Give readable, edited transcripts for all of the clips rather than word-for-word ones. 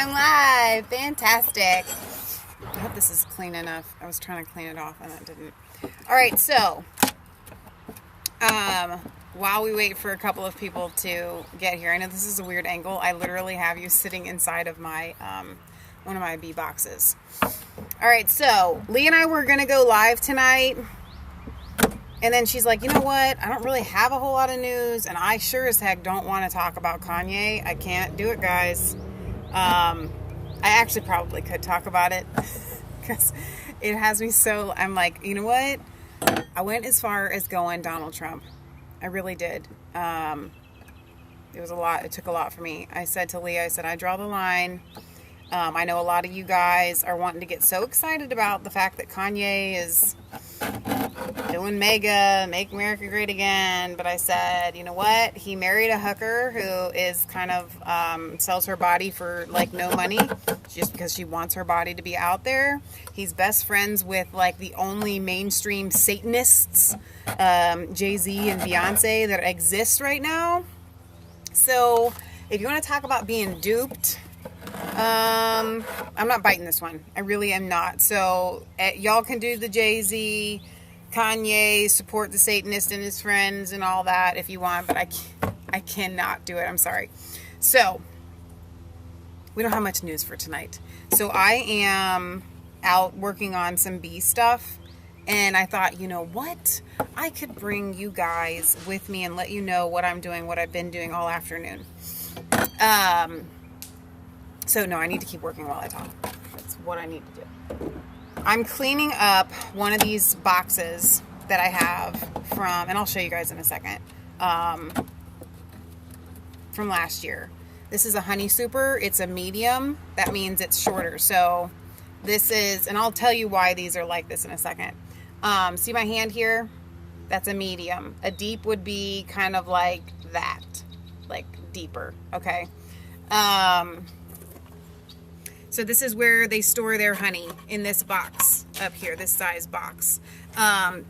I'm live. Fantastic. I hope this is clean enough. I was trying to clean it off and it didn't. All right, so while we wait for a couple of people to get here, I know this is a weird angle. I literally have you sitting inside of my one of my bee boxes. All right, so Lee and I were gonna go live tonight, and then she's like, you know what? I don't really have a whole lot of news, and I sure as heck don't want to talk about Kanye. I can't do it, guys. I actually probably could talk about it because it has me so. I'm like, you know what? I went as far as going Donald Trump. I really did. It was a lot. It took a lot for me. I said to Lee, I said, I draw the line. I know a lot of you guys are wanting to get so excited about the fact that Kanye is doing MAGA, Make America Great Again. But I said, you know what? He married a hooker who is kind of sells her body for like no money just because she wants her body to be out there. He's best friends with like the only mainstream Satanists, Jay-Z and Beyonce, that exist right now. So if you want to talk about being duped, I'm not biting this one. I really am not. So y'all can do the Jay-Z, Kanye, support the Satanist and his friends and all that if you want, but I cannot do it. I'm sorry. So we don't have much news for tonight. So I am out working on some bee stuff, and I thought, you know what? I could bring you guys with me and let you know what I'm doing, what I've been doing all afternoon. So no, I need to keep working while I talk. That's what I need to do. I'm cleaning up one of these boxes that I have from, and I'll show you guys in a second, from last year. This is a honey super. It's a medium. That means it's shorter. So this is, and I'll tell you why these are like this in a second. See my hand here? That's a medium. A deep would be kind of like that, like deeper. Okay. So this is where they store their honey, in this box up here, this size box.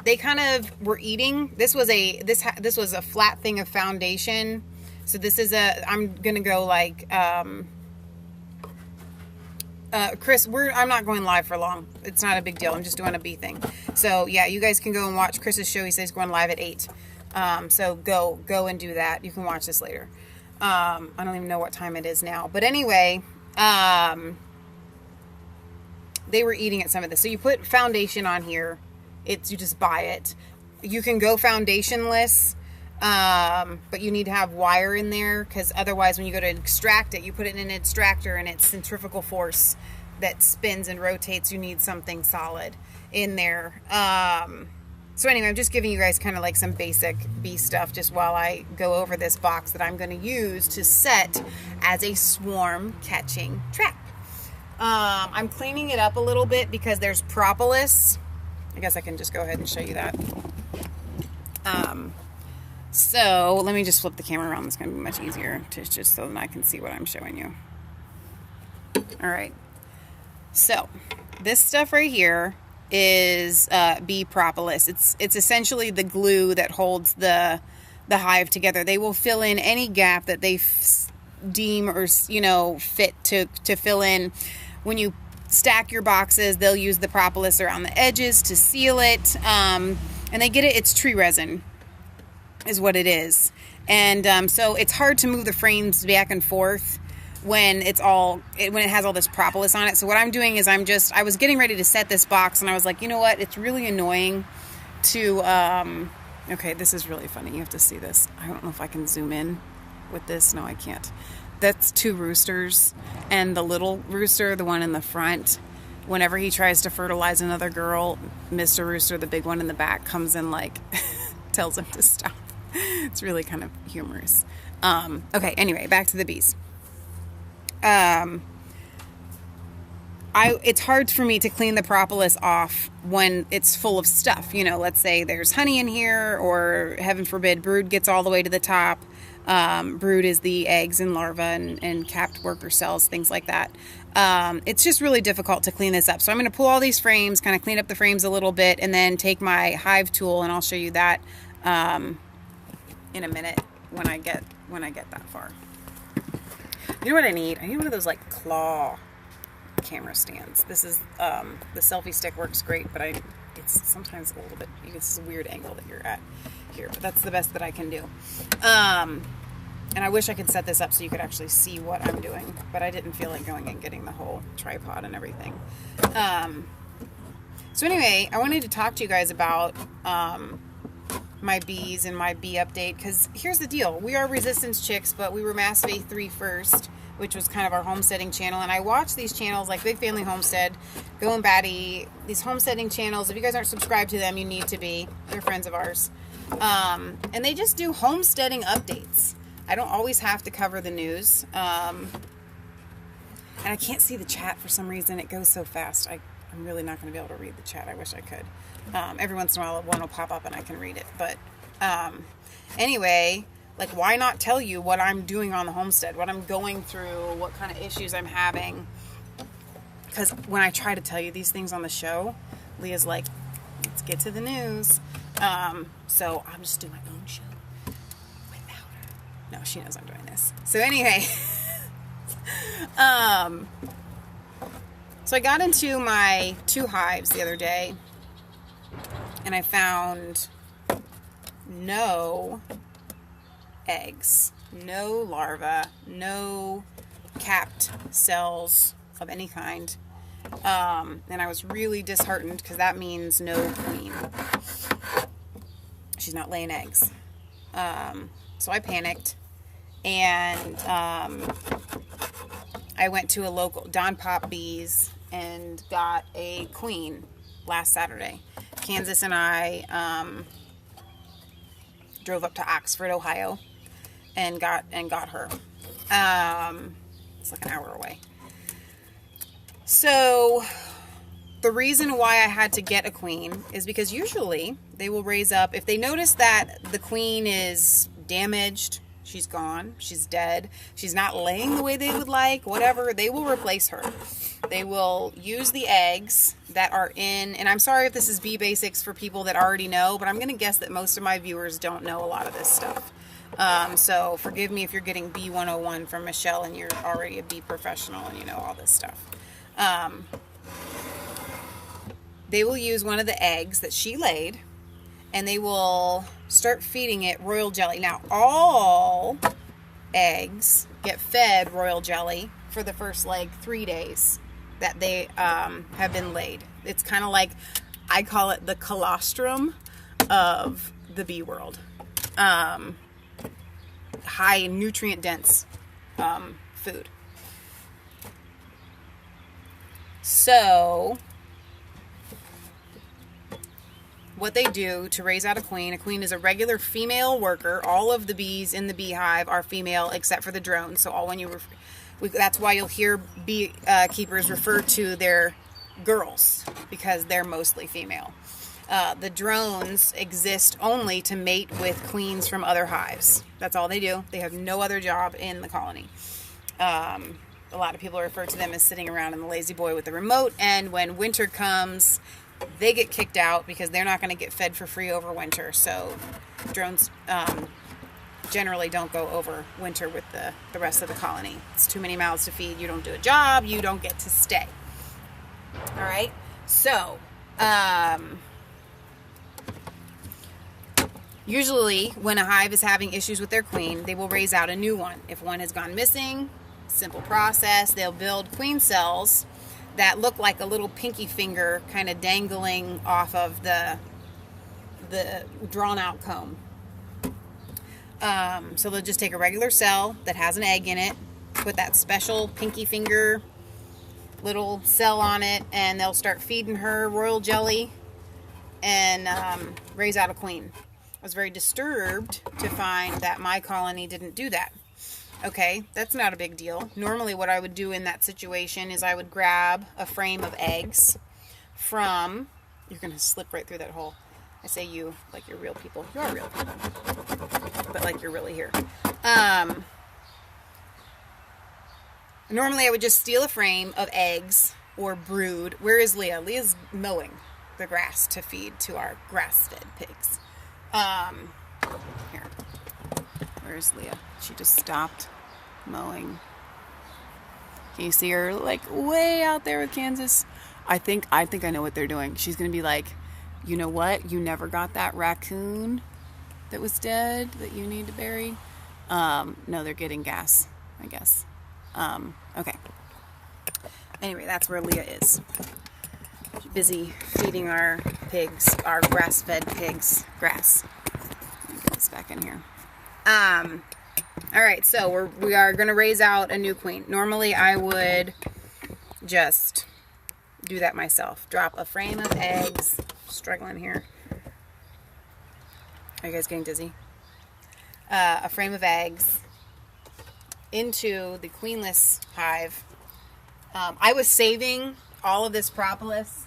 They kind of were eating. This was a flat thing of foundation. So this is I'm gonna go like, Chris, I'm not going live for long. It's not a big deal. I'm just doing a bee thing. So yeah, you guys can go and watch Chris's show. He says he's going live at 8. So go and do that. You can watch this later. I don't even know what time it is now, but anyway, they were eating at some of this. So you put foundation on here. You just buy it. You can go foundationless, but you need to have wire in there, because otherwise when you go to extract it, you put it in an extractor and it's centrifugal force that spins and rotates. You need something solid in there. So anyway, I'm just giving you guys kind of like some basic bee stuff just while I go over this box that I'm going to use to set as a swarm catching trap. I'm cleaning it up a little bit because there's propolis. I guess I can just go ahead and show you that. So let me just flip the camera around. It's going to be much easier just so that I can see what I'm showing you. All right. So this stuff right here is bee propolis. It's essentially the glue that holds the hive together. They will fill in any gap that they deem or fit to fill in. When you stack your boxes, they'll use the propolis around the edges to seal it, and they get it. It's tree resin is what it is, and so it's hard to move the frames back and forth when it has all this propolis on it. So what I'm doing is I was getting ready to set this box, and I was like, you know what? It's really annoying to, okay, this is really funny. You have to see this. I don't know if I can zoom in with this. No, I can't. That's 2 roosters, and the little rooster, the one in the front, whenever he tries to fertilize another girl, Mr. Rooster, the big one in the back, comes and like tells him to stop. It's really kind of humorous. Okay, anyway, back to the bees. It's hard for me to clean the propolis off when it's full of stuff. Let's say there's honey in here, or heaven forbid, brood gets all the way to the top. Brood is the eggs and larvae and capped worker cells, things like that. It's just really difficult to clean this up. So I'm going to pull all these frames, kind of clean up the frames a little bit, and then take my hive tool, and I'll show you that in a minute when I get that far. You know what I need? I need one of those like claw camera stands. This is the selfie stick works great, but it's sometimes a little bit, it's a weird angle that you're at here, but that's the best that I can do. And I wish I could set this up so you could actually see what I'm doing, but I didn't feel like going and getting the whole tripod and everything. So anyway, I wanted to talk to you guys about my bees and my bee update, because here's the deal. We are Resistance Chicks, but we were Massive A3 first, which was kind of our homesteading channel, and I watch these channels like Big Family Homestead, Go and Batty, these homesteading channels. If you guys aren't subscribed to them, you need to be. They're friends of ours. And they just do homesteading updates. I don't always have to cover the news. And I can't see the chat for some reason. It goes so fast. I'm really not going to be able to read the chat. I wish I could. Every once in a while, one will pop up and I can read it. But anyway, like, why not tell you what I'm doing on the homestead, what I'm going through, what kind of issues I'm having? Because when I try to tell you these things on the show, Leah's like, let's get to the news. So I'm just doing my own show without her. No, she knows I'm doing this. So anyway, so I got into my 2 hives the other day, and I found no eggs, no larvae, no capped cells of any kind. And I was really disheartened because that means no queen. She's not laying eggs. So I panicked, and I went to a local Don Pop Bees and got a queen last Saturday. Kansas and I drove up to Oxford, Ohio, and got her. It's like an hour away. So the reason why I had to get a queen is because usually they will raise up, if they notice that the queen is damaged, she's gone, she's dead, she's not laying the way they would like, whatever, they will replace her. They will use the eggs that are in, and I'm sorry if this is bee basics for people that already know, but I'm going to guess that most of my viewers don't know a lot of this stuff. So forgive me if you're getting bee 101 from Michelle and you're already a bee professional and you know all this stuff. They will use one of the eggs that she laid, and they will start feeding it royal jelly. Now, all eggs get fed royal jelly for the first, 3 days that they have been laid. It's kind of like, I call it the colostrum of the bee world. High nutrient dense food. So what they do to raise out a queen is a regular female worker. All of the bees in the beehive are female except for the drones. So that's why you'll hear bee keepers refer to their girls, because they're mostly female. The drones exist only to mate with queens from other hives. That's all they do. They have no other job in the colony. A lot of people refer to them as sitting around in the lazy boy with the remote, and when winter comes, they get kicked out because they're not going to get fed for free over winter. So drones generally don't go over winter with the rest of the colony. It's too many mouths to feed. You don't do a job. You don't get to stay. All right. So usually when a hive is having issues with their queen, they will raise out a new one. If one has gone missing, simple process. They'll build queen cells that look like a little pinky finger kind of dangling off of the drawn out comb. So they'll just take a regular cell that has an egg in it, put that special pinky finger little cell on it, and they'll start feeding her royal jelly and raise out a queen. I was very disturbed to find that my colony didn't do that. Okay, that's not a big deal. Normally what I would do in that situation is I would grab a frame of eggs from, you're going to slip right through that hole. I say you, like you're real people. You are real people. But like you're really here. Normally I would just steal a frame of eggs or brood. Where is Leah? Leah's mowing the grass to feed to our grass-fed pigs. Here. Where's Leah? She just stopped mowing Can you see her like way out there with Kansas? I think I know what they're doing. She's going to be like, you know what? You never got that raccoon that was dead that you need to bury. No, they're getting gas, I guess. Okay. Anyway, that's where Leah is. She's busy feeding our pigs, our grass-fed pigs, grass. Let me get this back in here. All right, so we are going to raise out a new queen. Normally, I would just do that myself. Drop a frame of eggs. Struggling here. Are you guys getting dizzy? A frame of eggs into the queenless hive. I was saving all of this propolis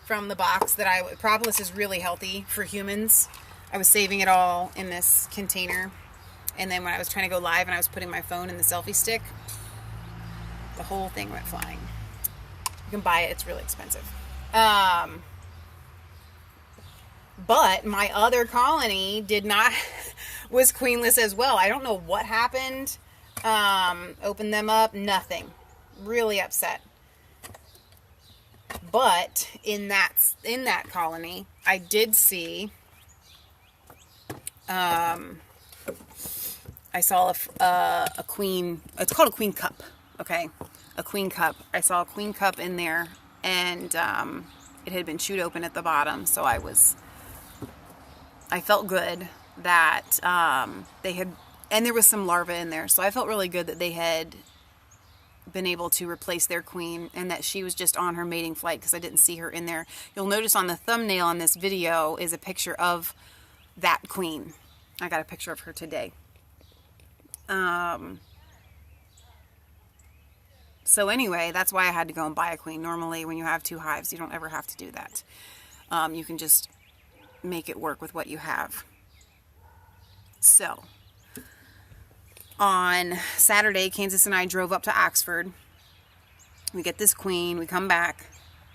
from the box propolis is really healthy for humans. I was saving it all in this container. And then when I was trying to go live and I was putting my phone in the selfie stick, the whole thing went flying. You can buy it. It's really expensive. But my other colony was queenless as well. I don't know what happened. Opened them up. Nothing. Really upset. But in that colony, I did see, I saw a queen. It's called a queen cup. Okay, a queen cup. I saw a queen cup in there, and it had been chewed open at the bottom. So I felt good that they had, and there was some larvae in there. So I felt really good that they had been able to replace their queen, and that she was just on her mating flight because I didn't see her in there. You'll notice on the thumbnail on this video is a picture of that queen. I got a picture of her today. So anyway, that's why I had to go and buy a queen. Normally when you have 2 hives, you don't ever have to do that. You can just make it work with what you have. So on Saturday, Kansas and I drove up to Oxford. We get this queen, we come back,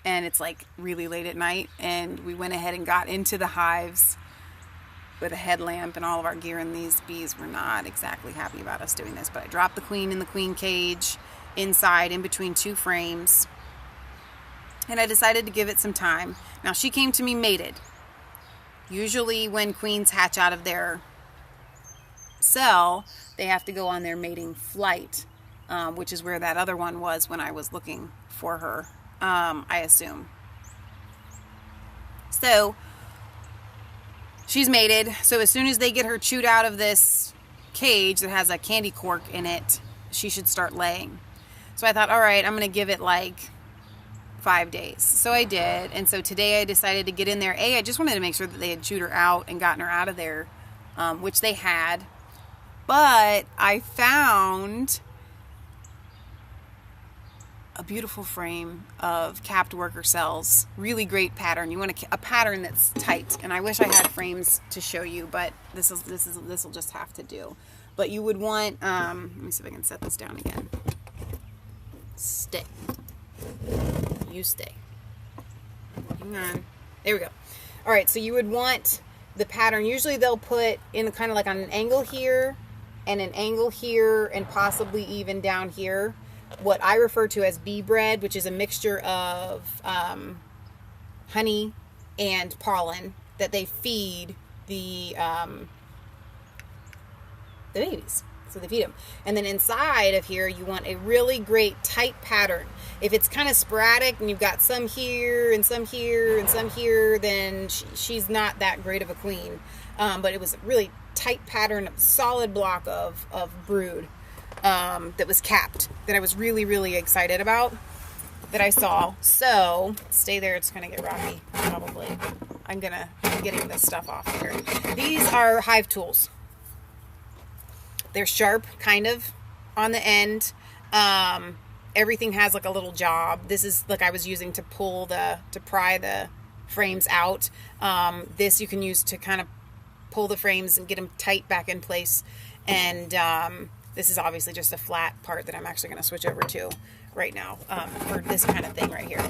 and it's like really late at night, and we went ahead and got into the hives with a headlamp and all of our gear, and these bees were not exactly happy about us doing this. But I dropped the queen in the queen cage inside in between 2 frames, and I decided to give it some time. Now she came to me mated. Usually when queens hatch out of their cell, they have to go on their mating flight, which is where that other one was when I was looking for her, I assume. So she's mated. So as soon as they get her chewed out of this cage that has a candy cork in it, she should start laying. So I thought, all right, I'm going to give it like 5 days. So I did. And so today I decided to get in there. I just wanted to make sure that they had chewed her out and gotten her out of there, which they had. But I found a beautiful frame of capped worker cells. Really great pattern. You want a pattern that's tight. And I wish I had frames to show you, but this will just have to do. But you would want, let me see if I can set this down again. Stay. You stay. Hang on. There we go. All right, so you would want the pattern. Usually they'll put in kind of like on an angle here and an angle here and possibly even down here what I refer to as bee bread, which is a mixture of honey and pollen that they feed the babies. So they feed them. And then inside of here, you want a really great tight pattern. If it's kind of sporadic and you've got some here and some here and some here, then she's not that great of a queen. But it was a really tight pattern, a solid block of brood that was capped, that I was really, really excited about, that I saw. So stay there. It's going to get rocky, probably. I'm getting this stuff off here. These are hive tools. They're sharp, kind of, on the end. Everything has like a little job. This is like I was using to pry the frames out. This you can use to kind of pull the frames and get them tight back in place. And this is obviously just a flat part that I'm actually going to switch over to right now for this kind of thing right here.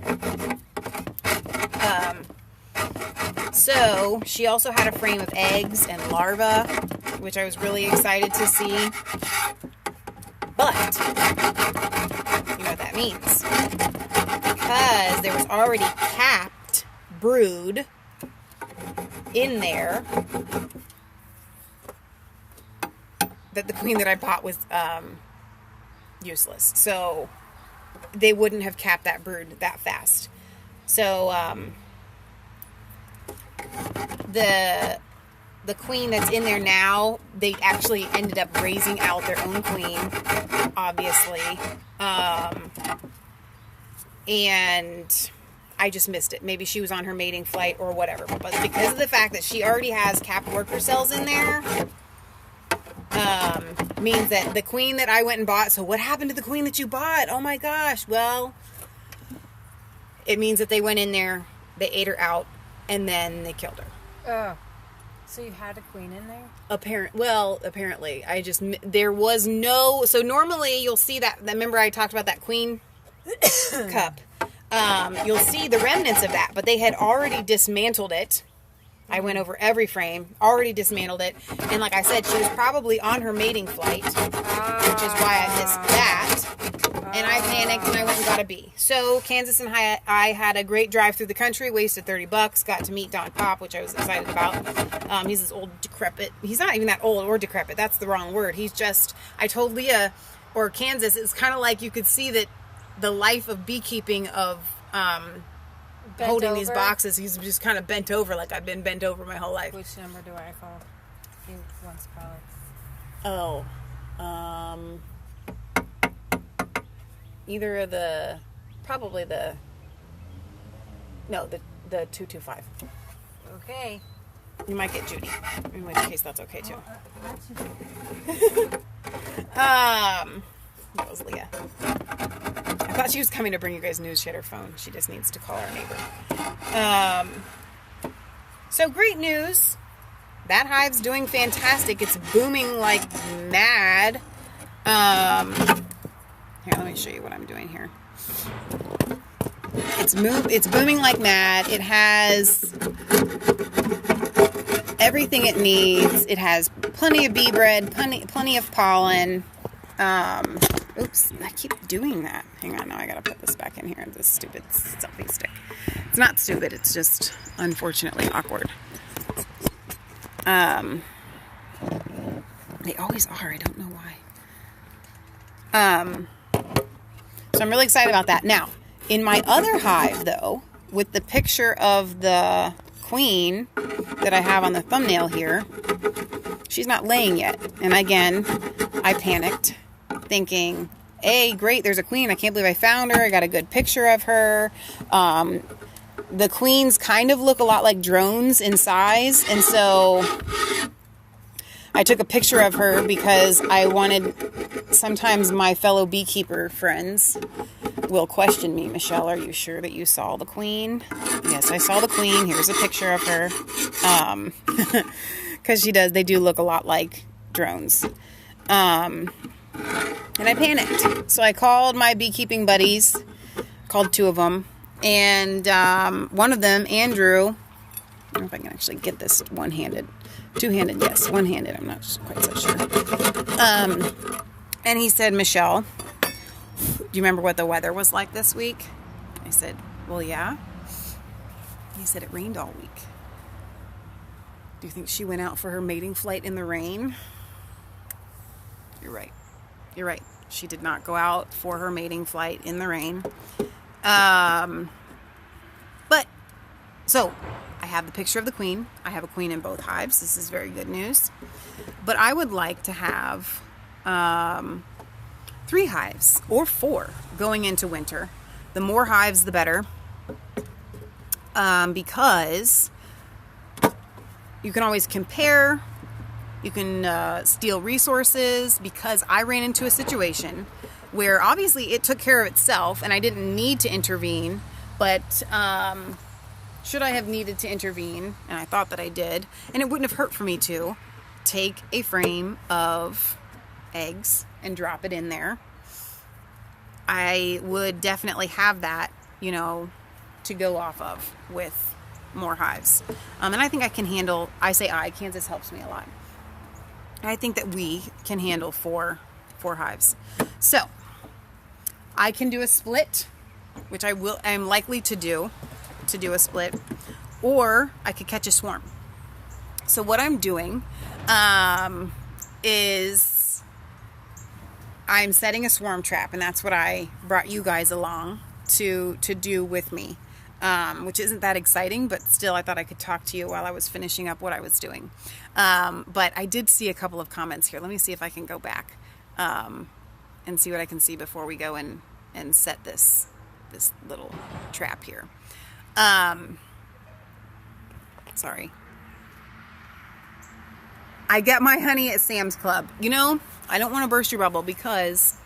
So she also had a frame of eggs and larvae, which I was really excited to see. But, you know what queens because there was already capped brood in there that the queen that I bought was useless. So they wouldn't have capped that brood that fast. So the queen that's in there now, they actually ended up raising out their own queen, obviously. And I just missed it. Maybe she was on her mating flight or whatever. But because of the fact that she already has capped worker cells in there, means that the queen that I went and bought, so what happened to the queen that you bought? Oh my gosh. Well, it means that they went in there, they ate her out, and then they killed her. Oh. So you had a queen in there? Apparently. There was no, so normally you'll see that, remember I talked about that queen cup? You'll see the remnants of that, but they had already dismantled it. I went over every frame, already dismantled it, and like I said, she was probably on her mating flight, which is why I missed that, and I panicked and I went and got a bee. So Kansas and I had a great drive through the country, wasted $30, got to meet Don Pop, which I was excited about. He's this old decrepit, he's not even that old or decrepit, that's the wrong word. He's just, I told Leah, or Kansas, it's kind of like you could see that the life of beekeeping of holding these boxes, he's just kind of bent over like I've been bent over my whole life. Which number do I call? He wants to call it. Either of the, probably the 225. Okay. You might get Judy, in which case that's okay too. That was Leah. I thought she was coming to bring you guys news. She had her phone. She just needs to call our neighbor. So great news. That hive's doing fantastic. It's booming like mad. Here, let me show you what I'm doing here. It's booming like mad. It has everything it needs. It has plenty of bee bread, plenty of pollen. Oops, I keep doing that. Hang on, now I gotta put this back in here. This stupid selfie stick. It's not stupid, it's just unfortunately awkward. They always are, I don't know why. So I'm really excited about that. Now, in my other hive though, with the picture of the queen that I have on the thumbnail here, she's not laying yet. And again, I panicked, thinking, hey, great, there's a queen. I can't believe I found her. I got a good picture of her. The queens kind of look a lot like drones in size. And so I took a picture of her because I wanted, sometimes my fellow beekeeper friends will question me. Michelle, are you sure that you saw the queen? Yes, I saw the queen. Here's a picture of her. Because they do look a lot like drones. And I panicked. So I called my beekeeping buddies, called two of them, and one of them, Andrew, I don't know if I can actually get this one-handed. Two-handed, yes, one-handed, I'm not quite so sure. And he said, Michelle, do you remember what the weather was like this week? I said, well, yeah. He said, it rained all week. Do you think she went out for her mating flight in the rain? You're right. You're right. She did not go out for her mating flight in the rain. But, so, I have the picture of the queen. I have a queen in both hives. This is very good news. But I would like to have 3 hives or 4 going into winter. The more hives, the better. Because you can always compare. You can steal resources, because I ran into a situation where obviously it took care of itself and I didn't need to intervene, but should I have needed to intervene, and I thought that I did, and it wouldn't have hurt for me to take a frame of eggs and drop it in there. I would definitely have that, to go off of with more hives. And I think I can handle, Kansas helps me a lot. I think that we can handle four hives. So, I can do a split, which I'm likely to do a split, or I could catch a swarm. So what I'm doing is I'm setting a swarm trap, and that's what I brought you guys along to do with me, which isn't that exciting, but still I thought I could talk to you while I was finishing up what I was doing. But I did see a couple of comments here. Let me see if I can go back and see what I can see before we go and set this little trap here. Sorry. I get my honey at Sam's Club. You know, I don't want to burst your bubble because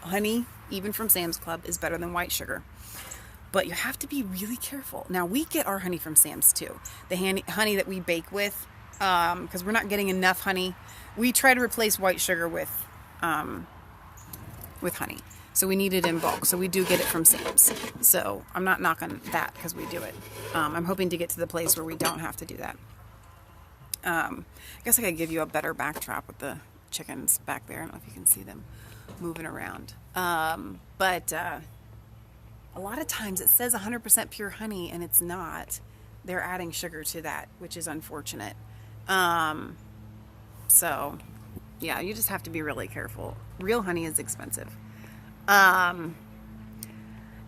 honey, even from Sam's Club, is better than white sugar. But you have to be really careful. Now, we get our honey from Sam's too. The honey that we bake with, because we're not getting enough honey. We try to replace white sugar with honey. So we need it in bulk. So we do get it from Sam's. So I'm not knocking that because we do it. I'm hoping to get to the place where we don't have to do that. I guess I could give you a better backdrop with the chickens back there. I don't know if you can see them moving around. But a lot of times it says 100% pure honey and it's not. They're adding sugar to that, which is unfortunate. So yeah, you just have to be really careful. Real honey is expensive.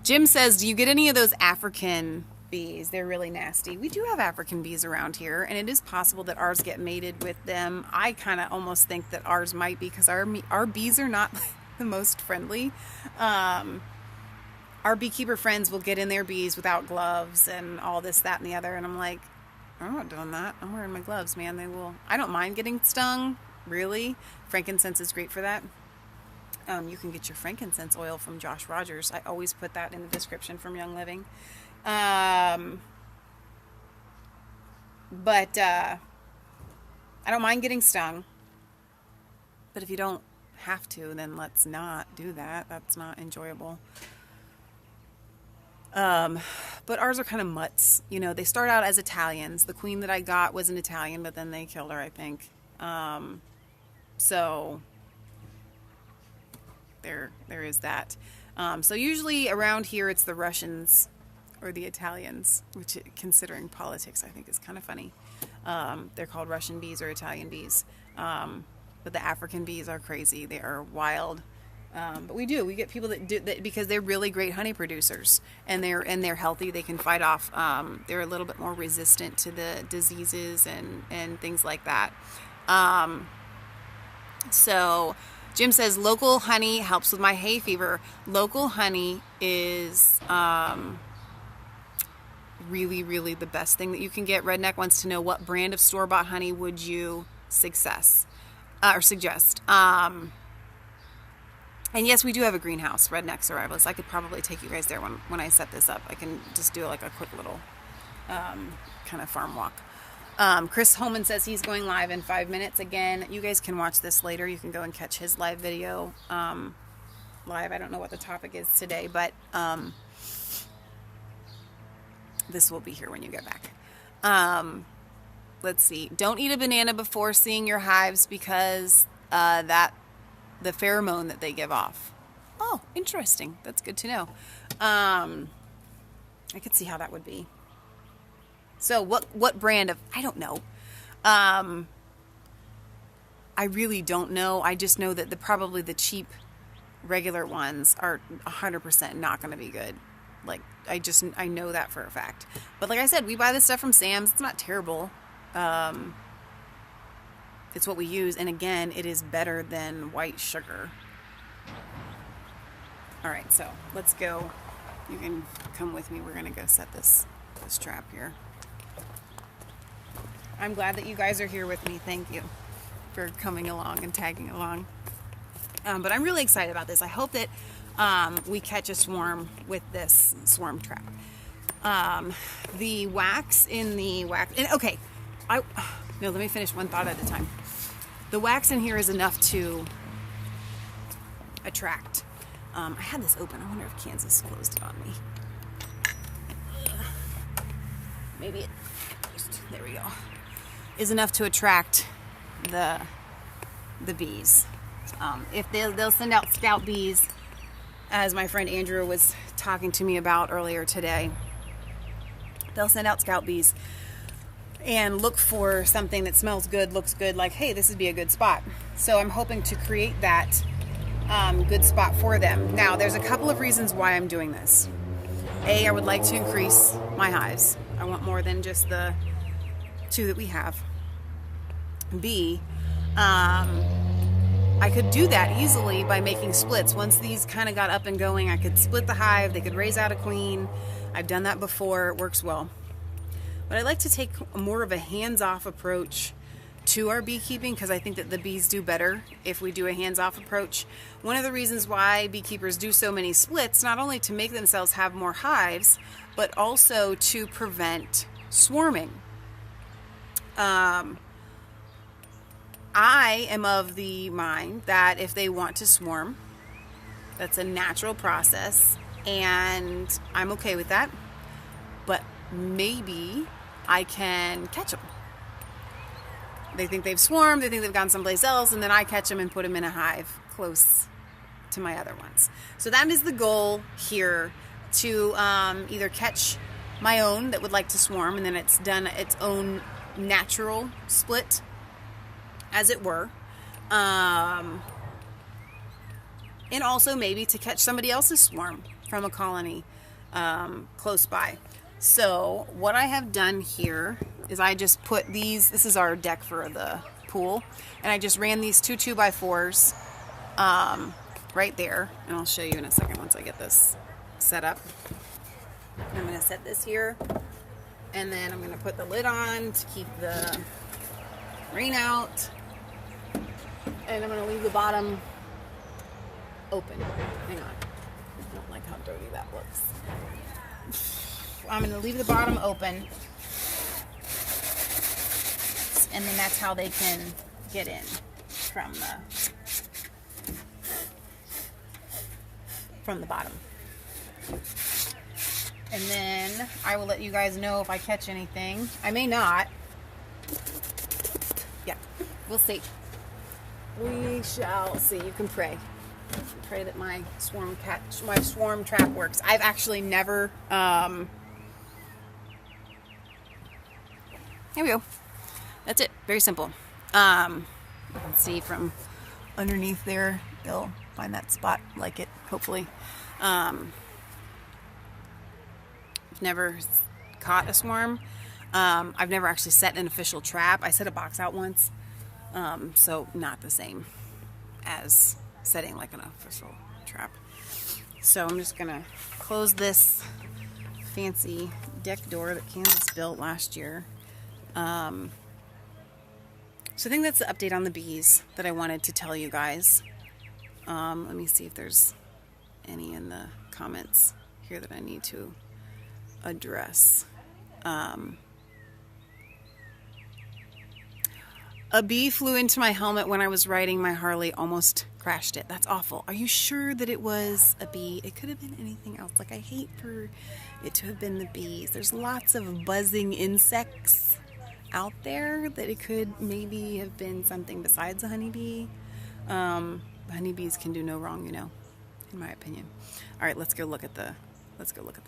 Jim says, do you get any of those African bees? They're really nasty. We do have African bees around here, and it is possible that ours get mated with them. I kind of almost think that ours might be, because our bees are not the most friendly. Our beekeeper friends will get in their bees without gloves and all this, that, and the other, and I'm like, I'm not doing that. I'm wearing my gloves, man. I don't mind getting stung, really. Frankincense is great for that. You can get your frankincense oil from Josh Rodgers. I always put that in the description from Young Living. But I don't mind getting stung. But if you don't have to, then let's not do that. That's not enjoyable. But ours are kind of mutts. You know, they start out as Italians. The queen that I got was an Italian, but then they killed her, I think. So there is that. So usually around here it's the Russians or the Italians, which, considering politics, I think is kind of funny. They're called Russian bees or Italian bees. But the African bees are crazy. They are wild. But we get people that do that because they're really great honey producers, and they're healthy. They can fight off. They're a little bit more resistant to the diseases and things like that. So Jim says local honey helps with my hay fever. Local honey is really, really the best thing that you can get. Redneck wants to know, what brand of store-bought honey would you suggest? And yes, we do have a greenhouse, Redneck Survivalists. I could probably take you guys there when I set this up. I can just do like a quick little kind of farm walk. Chris Holman says he's going live in 5 minutes. Again, you guys can watch this later. You can go and catch his live video live. I don't know what the topic is today, but this will be here when you get back. Let's see. Don't eat a banana before seeing your hives because the pheromone that they give off. Oh, interesting. That's good to know. I could see how that would be. So what brand of, I don't know. I really don't know. I just know that probably the cheap regular ones are 100% not going to be good. Like, I know that for a fact. But like I said, we buy this stuff from Sam's. It's not terrible. It's what we use. And again, it is better than white sugar. All right, so let's go. You can come with me. We're going to go set this trap here. I'm glad that you guys are here with me. Thank you for coming along and tagging along. But I'm really excited about this. I hope that we catch a swarm with this swarm trap. The wax in the wax... Okay. No, let me finish one thought at a time. The wax in here is enough to attract. I had this open. I wonder if Kansas closed it on me. Maybe it... There we go. Is enough to attract the bees. If they'll send out scout bees as my friend Andrew was talking to me about earlier today. They'll send out scout bees and look for something that smells good, looks good, like, hey, this would be a good spot. So I'm hoping to create that good spot for them. Now, there's a couple of reasons why I'm doing this. A, I would like to increase my hives. I want more than just the 2 that we have. B, I could do that easily by making splits. Once these kind of got up and going, I could split the hive. They could raise out a queen. I've done that before. It works well. But I like to take more of a hands-off approach to our beekeeping because I think that the bees do better if we do a hands-off approach. One of the reasons why beekeepers do so many splits, not only to make themselves have more hives, but also to prevent swarming. I am of the mind that if they want to swarm, that's a natural process, and I'm okay with that. But maybe I can catch them. They think they've swarmed, they think they've gone someplace else, and then I catch them and put them in a hive close to my other ones. So that is the goal here, to either catch my own that would like to swarm, and then it's done its own natural split, as it were. And also maybe to catch somebody else's swarm from a colony close by. So what I have done here is I just put these, this is our deck for the pool, and I just ran these 2 2x4s right there, and I'll show you in a second once I get this set up. I'm going to set this here, and then I'm going to put the lid on to keep the rain out, and I'm going to leave the bottom open. Hang on, I don't like how dirty that looks. I'm going to leave the bottom open, and then that's how they can get in from the bottom. And then I will let you guys know if I catch anything. I may not. Yeah, we'll see. We shall see. You can pray. Pray that my swarm trap works. I've actually never. Here we go. That's it. Very simple. You can see from underneath there, they'll find that spot, like it, hopefully. I've never caught a swarm. I've never actually set an official trap. I set a box out once, so not the same as setting like an official trap. So I'm just gonna close this fancy deck door that Kansas built last year. So I think that's the update on the bees that I wanted to tell you guys. Let me see if there's any in the comments here that I need to address. A bee flew into my helmet when I was riding my Harley, almost crashed it. That's awful. Are you sure that it was a bee? It could have been anything else. Like, I hate for it to have been the bees. There's lots of buzzing insects out there that it could maybe have been something besides a honeybee. Honeybees can do no wrong, you know, in my opinion. All right, let's go look at the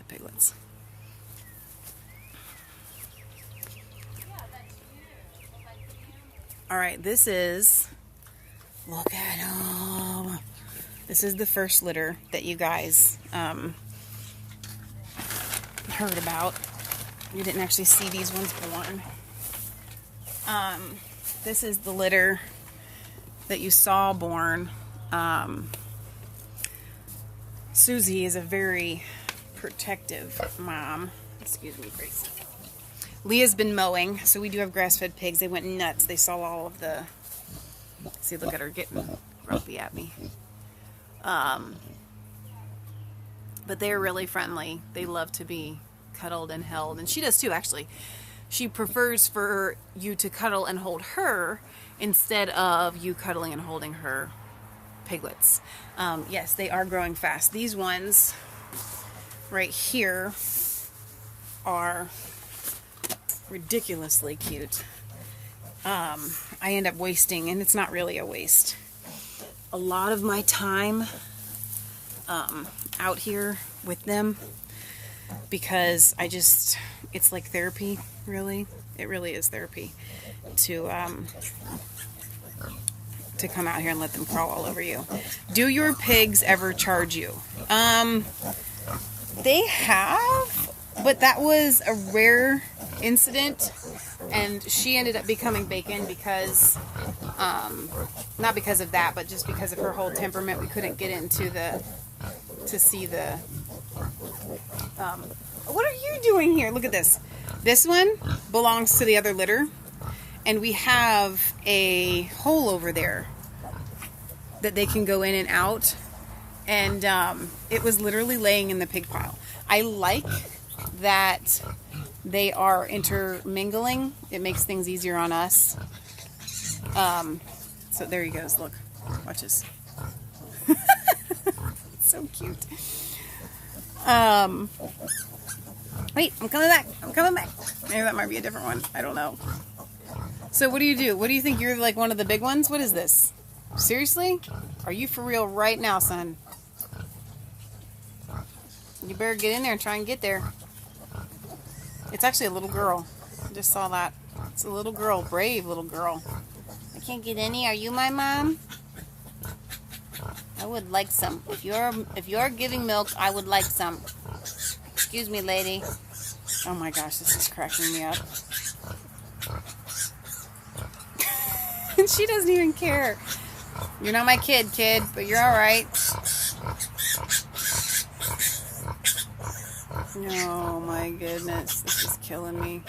piglets. All right, this is, look at them. This is the first litter that you guys heard about. You didn't actually see these ones born. This is the litter that you saw born. Susie is a very protective mom. Excuse me, Grace. Leah's been mowing, so we do have grass-fed pigs. They went nuts. They saw all of the... See, look at her getting grumpy at me. But they're really friendly. They love to be cuddled and held. And she does too, actually. She prefers for you to cuddle and hold her instead of you cuddling and holding her piglets. Yes, they are growing fast. These ones right here are ridiculously cute. I end up wasting, and it's not really a waste, a lot of my time out here with them because it's like therapy, really. It really is therapy to come out here and let them crawl all over you. Do your pigs ever charge you? They have, but that was a rare incident, and she ended up becoming bacon because, not because of that, but just because of her whole temperament. We couldn't get into to see the, what are you doing here? Look at this. This one belongs to the other litter, and we have a hole over there that they can go in and out, and it was literally laying in the pig pile. I like that they are intermingling. It makes things easier on us. So there he goes. Look, watch this. So cute. Wait, I'm coming back. Maybe that might be a different one. I don't know. So what do you do? What do you think? You're like one of the big ones? What is this? Seriously? Are you for real right now, son? You better get in there and try and get there. It's actually a little girl. I just saw that. It's a little girl. Brave little girl. I can't get any. Are you my mom? I would like some. If you're giving milk, I would like some. Excuse me, lady. Oh my gosh, this is cracking me up. She doesn't even care. You're not my kid, but you're alright. Oh my goodness, this is killing me.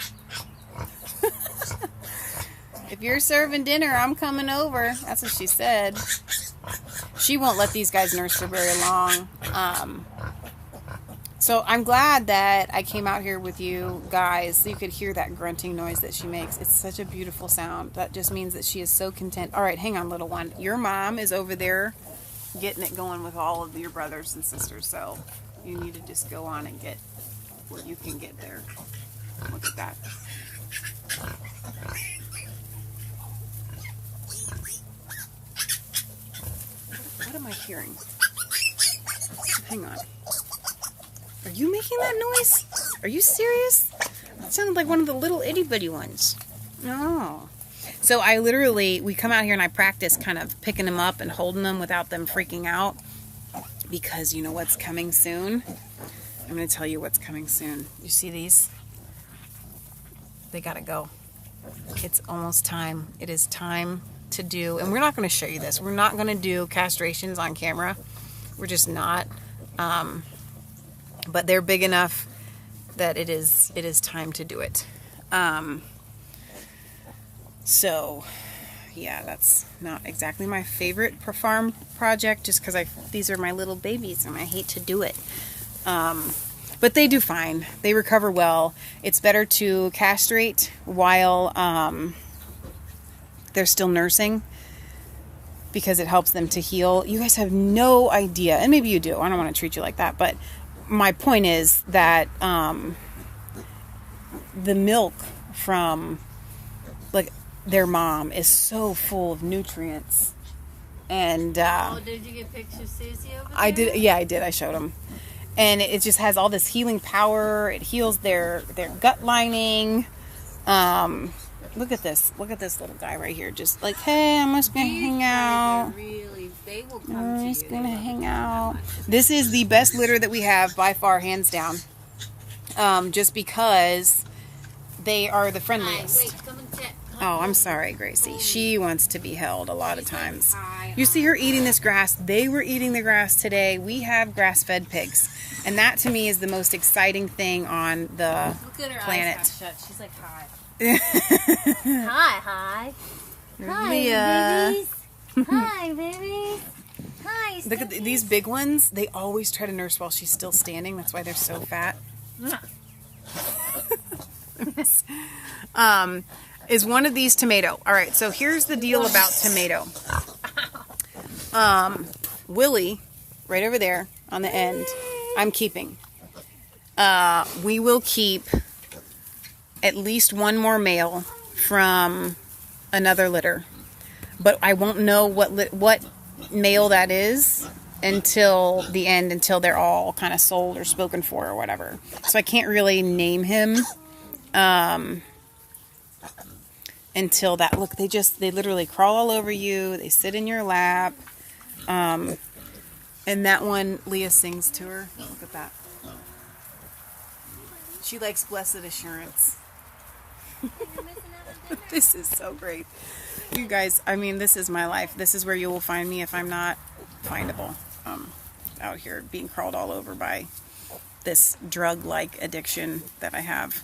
If you're serving dinner, I'm coming over. That's what she said. She won't let these guys nurse for very long. So I'm glad that I came out here with you guys so you could hear that grunting noise that she makes. It's such a beautiful sound. That just means that she is so content. All right, hang on, little one. Your mom is over there getting it going with all of your brothers and sisters. So you need to just go on and get what you can get there. Look at that. What am I hearing? Hang on. Are you making that noise? Are you serious? That sounded like one of the little itty bitty ones. No. So we come out here and I practice kind of picking them up and holding them without them freaking out. Because you know what's coming soon? I'm going to tell you what's coming soon. You see these? They gotta go. It's almost time. It is time to do, and we're not going to show you this. We're not going to do castrations on camera. We're just not. But they're big enough that it is time to do it. So, yeah, that's not exactly my favorite farm project, just because these are my little babies and I hate to do it. But they do fine. They recover well. It's better to castrate while they're still nursing because it helps them to heal. You guys have no idea, and maybe you do. I don't want to treat you like that, but my point is that the milk from like their mom is so full of nutrients. And did you get pictures of Susie over there? I did. Yeah, I did. I showed them. And it just has all this healing power. It heals their gut lining. Look at this. Look at this little guy right here. Just like, hey, I'm just going to hang out. They will come I'm to just you. going to hang out. This is the best litter that we have by far, hands down. Just because they are the friendliest. Wait, come and check. Oh, I'm sorry, Gracie. She wants to be held a lot of times. You see her eating this grass. They were eating the grass today. We have grass-fed pigs. And that, to me, is the most exciting thing on the Look at her planet. eyes half shut. She's like, hi. Hi. Hi, Leah. babies. Hi, babies. Hi, Look at these big ones. They always try to nurse while she's still standing. That's why they're so fat. Is one of these tomato. All right, so here's the deal about tomato. Willie, right over there on the end, I'm keeping. We will keep at least one more male from another litter. But I won't know what male that is until the end, until they're all kind of sold or spoken for or whatever. So I can't really name him until that. Look, they literally crawl all over you. They sit in your lap. And that one, Leah sings to her. Look at that. She likes Blessed Assurance. This is so great. You guys, I mean, this is my life. This is where you will find me if I'm not findable. Out here being crawled all over by this drug-like addiction that I have,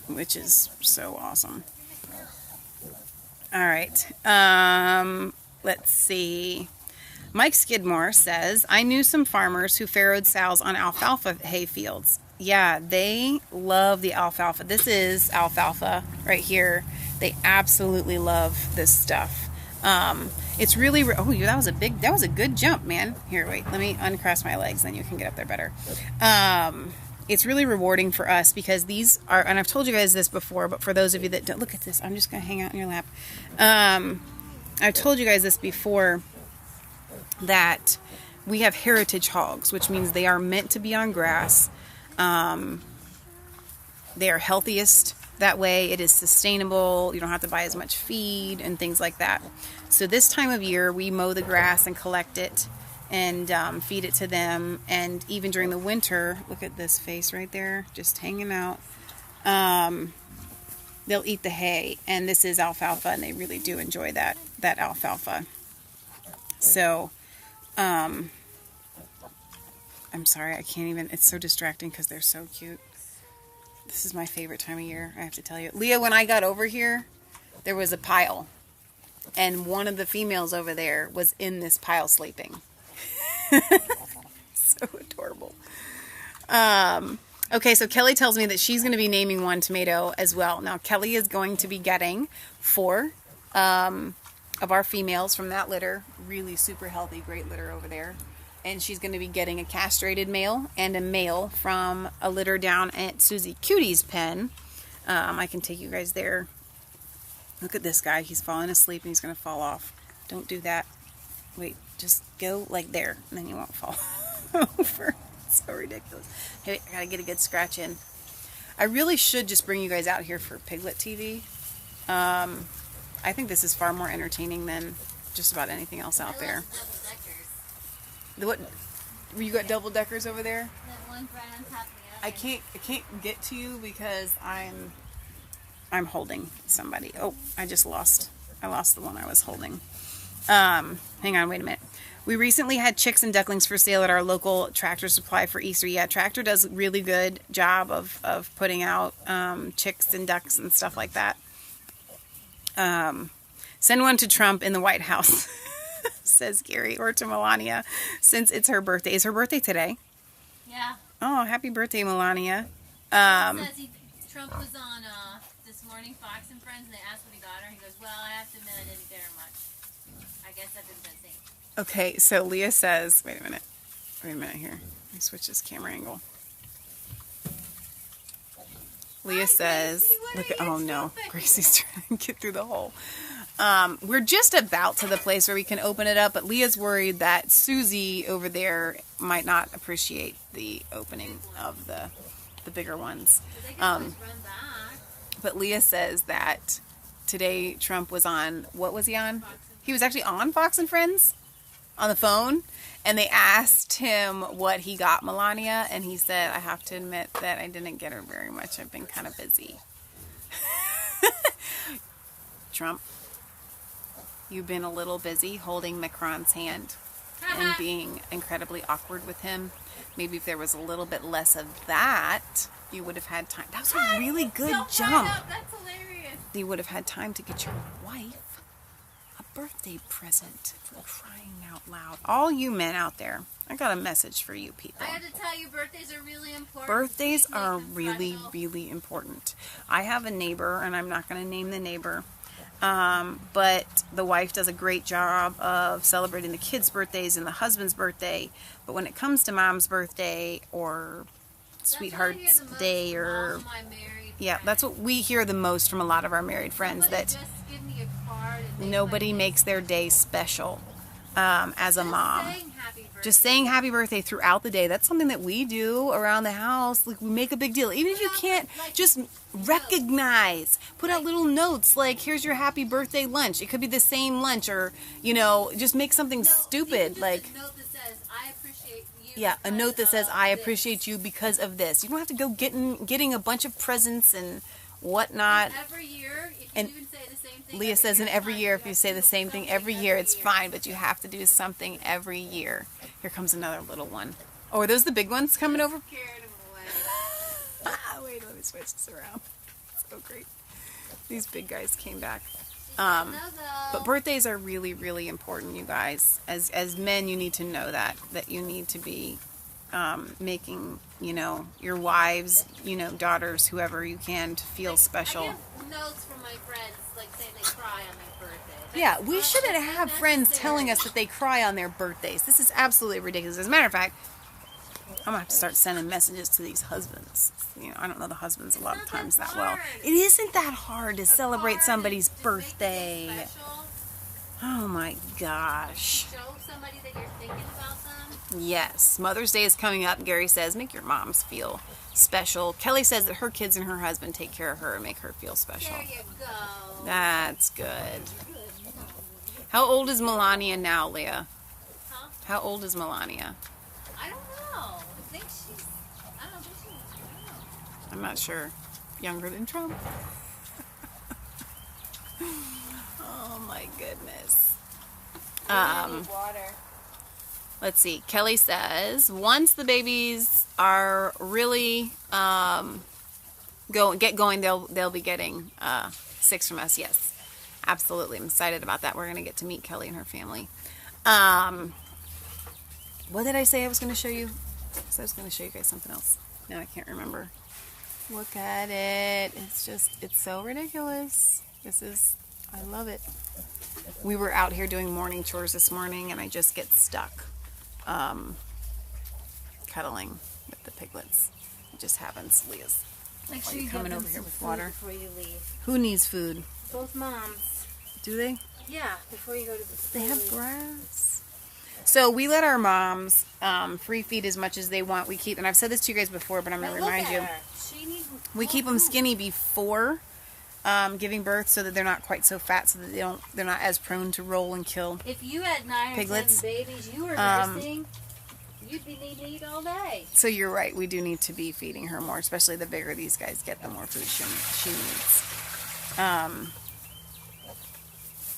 which is so awesome. All right. Let's see. Mike Skidmore says, I knew some farmers who farrowed sows on alfalfa hay fields. Yeah, they love the alfalfa. This is alfalfa right here. They absolutely love this stuff. It's really, oh, that was a good jump, man. Here, wait, let me uncross my legs, then you can get up there better. It's really rewarding for us because these are, and I've told you guys this before, but for those of you that don't, look at this, I'm just going to hang out in your lap. I've told you guys this before, that we have heritage hogs, which means they are meant to be on grass. They are healthiest that way. It is sustainable. You don't have to buy as much feed and things like that. So this time of year, we mow the grass and collect it and feed it to them. And even during the winter, look at this face right there, just hanging out. They'll eat the hay, and this is alfalfa, and they really do enjoy that alfalfa. So, I'm sorry, I can't even, it's so distracting because they're so cute. This is my favorite time of year, I have to tell you. Leah, when I got over here, there was a pile, and one of the females over there was in this pile sleeping. So adorable. Okay, so Kelly tells me that she's going to be naming one tomato as well. Now, Kelly is going to be getting 4 of our females from that litter. Really super healthy, great litter over there. And she's going to be getting a castrated male and a male from a litter down at Susie Cutie's pen. I can take you guys there. Look at this guy. He's falling asleep and he's going to fall off. Don't do that. Wait, just go like there and then you won't fall over. It's so ridiculous. Hey, I got to get a good scratch in. I really should just bring you guys out here for Piglet TV. I think this is far more entertaining than just about anything else out there. What? You got double deckers over there? That one right on top of the other. I can't get to you because I'm holding somebody. Oh, I lost the one I was holding. Hang on, wait a minute. We recently had chicks and ducklings for sale at our local Tractor Supply for Easter. Yeah, Tractor does a really good job of putting out chicks and ducks and stuff like that. Send one to Trump in the White House, says Gary, or to Melania, since it's her birthday. Is her birthday today? Yeah. Oh, happy birthday, Melania. Trump was on this morning, Fox and Friends, and they asked what he got her. He goes, well, I have to admit I didn't get her much. I guess I've been busy. Okay, so Leah says, wait a minute here. Let me switch this camera angle. Leah says, look at, oh no, Gracie's trying to get through the hole. We're just about to the place where we can open it up, but Leah's worried that Susie over there might not appreciate the opening of the bigger ones. But Leah says that today Trump was on, what was he on? He was actually on Fox and Friends on the phone, and they asked him what he got Melania, and he said, I have to admit that I didn't get her very much. I've been kind of busy. Trump, you've been a little busy holding Macron's hand and being incredibly awkward with him. Maybe if there was a little bit less of that, you would have had time. That was a really good jump. That's hilarious. You would have had time to get your wife a birthday present, for crying out loud. All you men out there, I got a message for you people. I have to tell you, birthdays are really important. Birthdays are really, really important. I have a neighbor, and I'm not going to name the neighbor, but the wife does a great job of celebrating the kids' birthdays and the husband's birthday. But when it comes to mom's birthday or sweetheart's day, or yeah, that's what we hear the most from a lot of our married friends, that nobody makes their day special. as a mom. Saying happy birthday. Just saying happy birthday throughout the day. That's something that we do around the house. Like, we make a big deal. Even if you can't, just recognize. Put out little notes like, here's your happy birthday lunch. It could be the same lunch, or, you know, just make something stupid. Like, a note that says, I appreciate you. yeah, a note that says, I this." appreciate you because of this. You don't have to go getting a bunch of presents and whatnot. Every year, if you And even say the same thing. Leah says, in every year, if you say the same thing every year, it's fine, but you have to do something every year. Here comes another little one. Oh, are those the big ones coming over? Scared him away. Wait, let me switch this around. So great. These big guys came back. No, But birthdays are really, really important, you guys. As men, you need to know that you need to be making, you know, your wives, you know, daughters, whoever you can, to feel special. I get notes from my friends, like, saying they cry on their birthday. Yeah, we shouldn't have friends telling us that they cry on their birthdays. This is absolutely ridiculous. As a matter of fact, I'm gonna have to start sending messages to these husbands. You know, I don't know the husbands a lot of times that well. It isn't that hard to celebrate somebody's birthday. Oh my gosh. Show somebody that you're thinking about them. Yes, Mother's Day is coming up. Gary says, make your moms feel special. Kelly says that her kids and her husband take care of her and make her feel special. There you go. That's good. How old is Melania now, Leah? Huh? How old is Melania? I don't know. I don't think she's. I'm not sure. Younger than Trump? Oh my goodness. Water. Let's see. Kelly says, once the babies are really get going, they'll be getting 6 from us. Yes, absolutely. I'm excited about that. We're going to get to meet Kelly and her family. What did I say I was going to show you? So I was going to show you guys something else. No, I can't remember. Look at it. It's so ridiculous. I love it. We were out here doing morning chores this morning, and I just get stuck cuddling with the piglets. It just happens. Leah's Make sure you coming give them over here some with food water. before you leave. Who needs food? Both moms. Do they? Yeah, before you go to the They have grass. So we let our moms free feed as much as they want. We keep, and I've said this to you guys before, but I'm going to remind you. We keep them skinny before giving birth, so that they're not quite so fat, so that they're not as prone to roll and kill. If you had 9 piglets. or 10 babies you were nursing, you'd be needing to eat all day. So you're right. We do need to be feeding her more, especially the bigger these guys get, the more food she needs.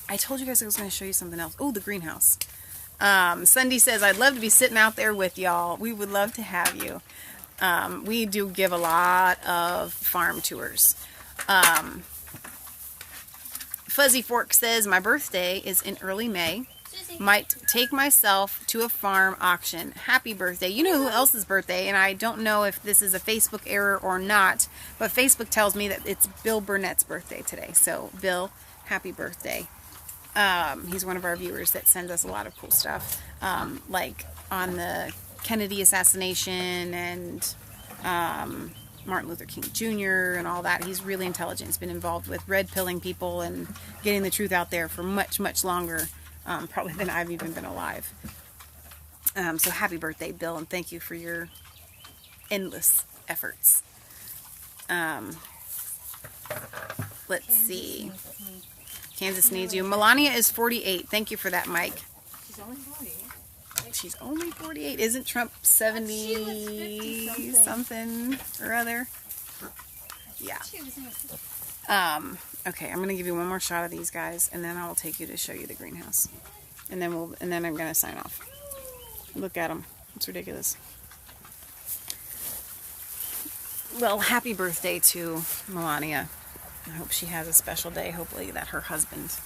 I told you guys I was going to show you something else. Oh, the greenhouse. Sunday says, I'd love to be sitting out there with y'all. We would love to have you. We do give a lot of farm tours. Fuzzy Fork says, my birthday is in early May. Might take myself to a farm auction. Happy birthday. You know who else's birthday, and I don't know if this is a Facebook error or not, but Facebook tells me that it's Bill Burnett's birthday today. So, Bill, happy birthday. He's one of our viewers that sends us a lot of cool stuff, like on the Kennedy assassination and Martin Luther King Jr. and all that. He's really intelligent. He's been involved with red pilling people and getting the truth out there for much, much longer, probably than I've even been alive. So happy birthday, Bill, and thank you for your endless efforts. Let's see. Kansas needs you. Melania is 48. Thank you for that, Mike. She's only 48. She's only 48. Isn't Trump 70 something or other? Yeah. Okay, I'm gonna give you one more shot of these guys, and then I'll take you to show you the greenhouse, and then I'm gonna sign off. Look at them. It's ridiculous. Well, happy birthday to Melania. I hope she has a special day. Hopefully that her husband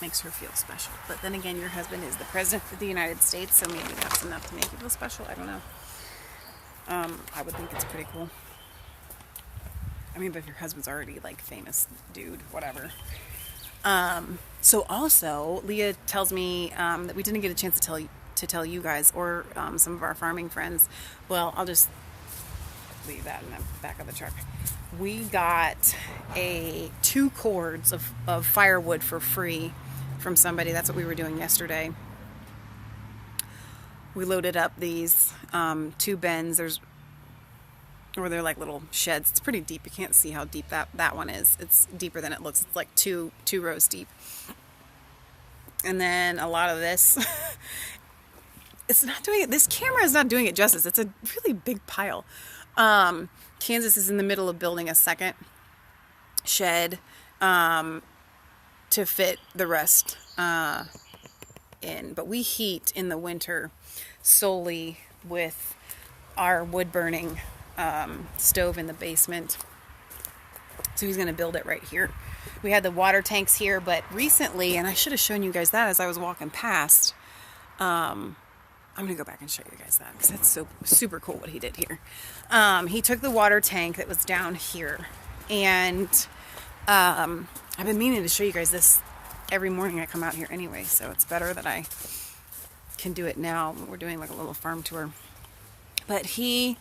makes her feel special. But then again, your husband is the president of the United States, so maybe that's enough to make you feel special. I don't know. I would think it's pretty cool. I mean, but if your husband's already like famous dude, whatever. So also, Leah tells me that we didn't get a chance to tell you guys or some of our farming friends. Well, I'll just leave that in the back of the truck. We got 2 cords of firewood for free from somebody. That's what we were doing yesterday. we loaded up these 2 bins. They're like little sheds. It's pretty deep. You can't see how deep that one is. It's deeper than it looks. It's like two rows deep. And then a lot of this. It's not doing it. This camera is not doing it justice. It's a really big pile. Kansas is in the middle of building a second shed to fit the rest in. But we heat in the winter solely with our wood burning stove in the basement. So he's going to build it right here. We had the water tanks here, but recently, and I should have shown you guys that as I was walking past. I'm going to go back and show you guys that because that's so super cool what he did here. He took the water tank that was down here, and I've been meaning to show you guys this every morning I come out here anyway, so it's better that I can do it now. We're doing like a little farm tour. But he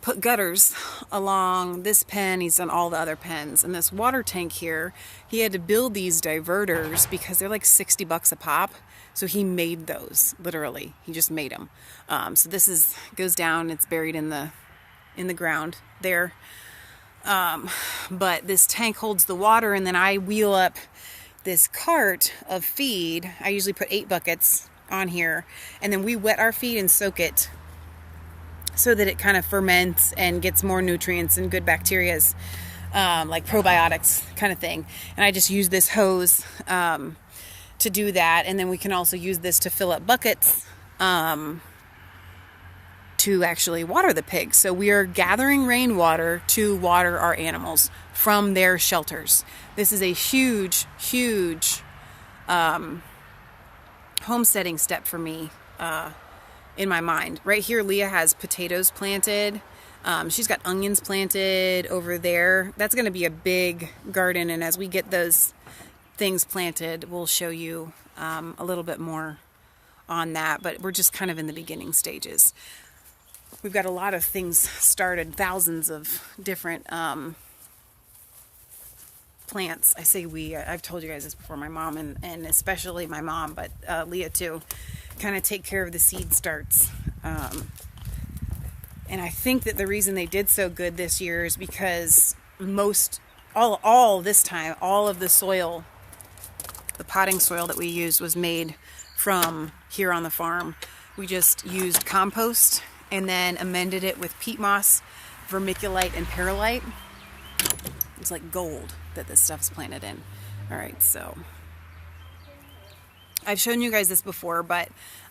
put gutters along this pen. He's done all the other pens. And this water tank here, he had to build these diverters because they're like $60 a pop. So he made those, literally. He just made them. So this goes down. It's buried in the ground there. But this tank holds the water, and then I wheel up this cart of feed. I usually put 8 buckets on here, and then we wet our feed and soak it so that it kind of ferments and gets more nutrients and good bacterias, like probiotics kind of thing. And I just use this hose to do that, and then we can also use this to fill up buckets to actually water the pigs. So we are gathering rainwater to water our animals from their shelters. This is a huge homesteading step for me in my mind. Right here, Leah has potatoes planted. She's got onions planted over there. That's going to be a big garden, and as we get those things planted, we'll show you a little bit more on that, but we're just kind of in the beginning stages. We've got a lot of things started, thousands of different plants. I say we, I've told you guys this before, my mom and especially my mom, but Leah too, kind of take care of the seed starts. And I think that the reason they did so good this year is because all this time, all of the soil, the potting soil that we used was made from here on the farm. We just used compost and then amended it with peat moss, vermiculite, and perlite. It's like gold that this stuff's planted in. All right, so I've shown you guys this before, but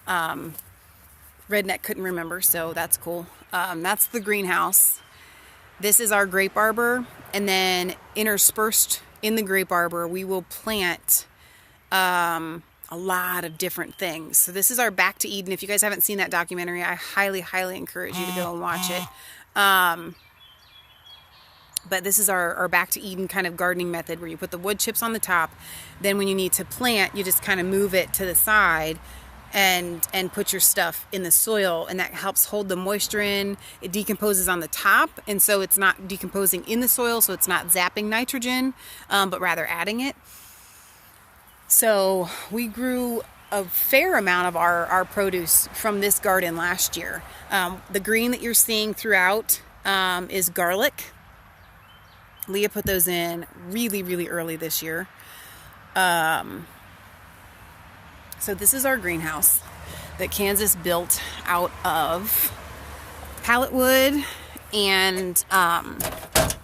Redneck couldn't remember, so that's cool. That's the greenhouse. This is our grape arbor, and then interspersed in the grape arbor, we will plant a lot of different things. So this is our Back to Eden. If you guys haven't seen that documentary, I highly encourage you to go and watch it. But this is our Back to Eden kind of gardening method where you put the wood chips on the top. Then when you need to plant, you just kind of move it to the side and put your stuff in the soil, and that helps hold the moisture in. It decomposes on the top, and so it's not decomposing in the soil, so it's not zapping nitrogen, but rather adding it. So we grew a fair amount of our produce from this garden last year. The green that you're seeing throughout is garlic. Leah put those in really early this year. So this is our greenhouse that Kansas built out of pallet wood and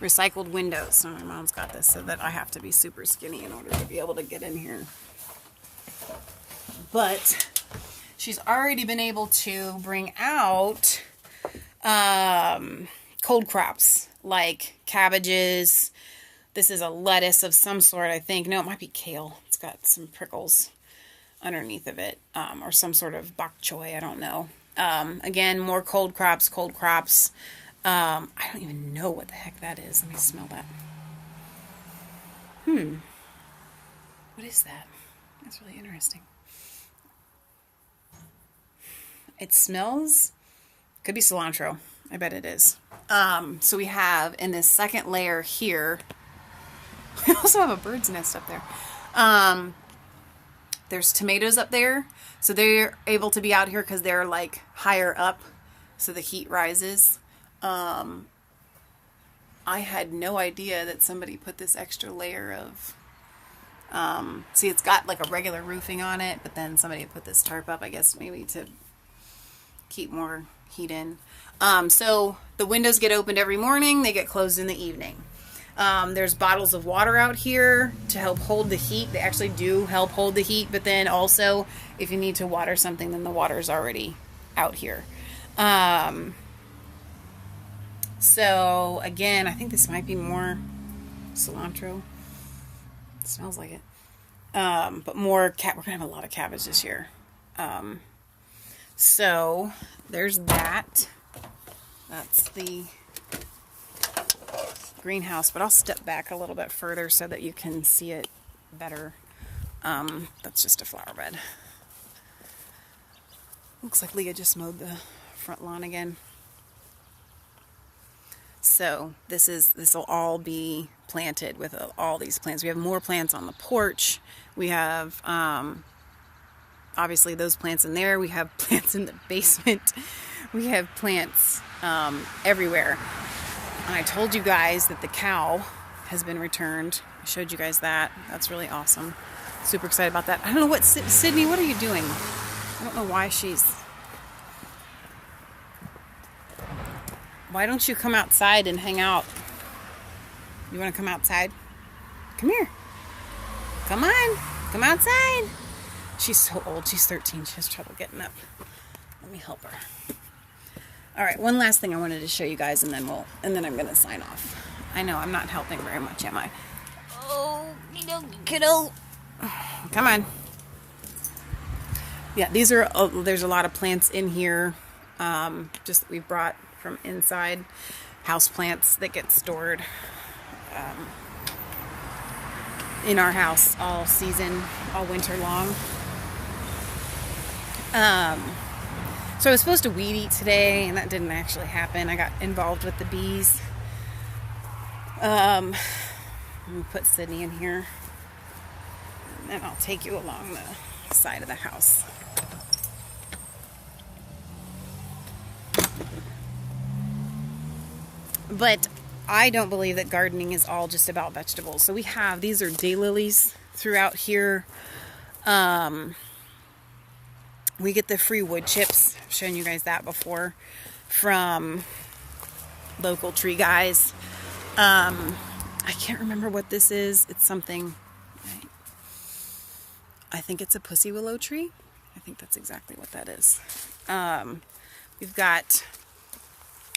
recycled windows. So my mom's got this so that I have to be super skinny in order to be able to get in here. But she's already been able to bring out cold crops like cabbages. This is a lettuce of some sort, I think. No, it might be kale. It's got some prickles underneath of it, or some sort of bok choy. I don't know. Again, more cold crops. I don't even know what the heck that is. Let me smell that. What is that? That's really interesting. It smells, could be cilantro. I bet it is. So we have in this second layer here, we also have a bird's nest up there. There's tomatoes up there, so they're able to be out here because they're like higher up, so the heat rises. I had no idea that somebody put this extra layer of, see, it's got like a regular roofing on it, but then somebody put this tarp up, I guess maybe to keep more heat in. So the windows get opened every morning, they get closed in the evening. There's bottles of water out here to help hold the heat. They actually do help hold the heat, but then also if you need to water something, then the water's already out here. So again, I think this might be more cilantro. It smells like it. But more we're gonna have a lot of cabbage this year. So there's that. That's the greenhouse, but I'll step back a little bit further so that you can see it better. That's just a flower bed. Looks like Leah just mowed the front lawn again. So this will all be planted with all these plants. We have more plants on the porch. We have obviously those plants in there. We have plants in the basement. We have plants everywhere. And I told you guys that the cow has been returned. I showed you guys that. That's really awesome. Super excited about that. I don't know what, Sydney, what are you doing? I don't know why why don't you come outside and hang out? You want to come outside? Come here. Come on. Come outside. She's so old. She's 13. She has trouble getting up. Let me help her. All right, one last thing I wanted to show you guys, and then I'm gonna sign off. I know I'm not helping very much, am I? Oh, kiddo. Come on. Yeah, there's a lot of plants in here, just that we brought from inside, house plants that get stored in our house all season, all winter long. So I was supposed to weed eat today, and that didn't actually happen. I got involved with the bees. I'm going to put Sydney in here, and then I'll take you along the side of the house. But I don't believe that gardening is all just about vegetables. So these are daylilies throughout here. We get the free wood chips. I've shown you guys that before from local tree guys. I can't remember what this is. It's something, I think it's a pussy willow tree. I think that's exactly what that is. We've got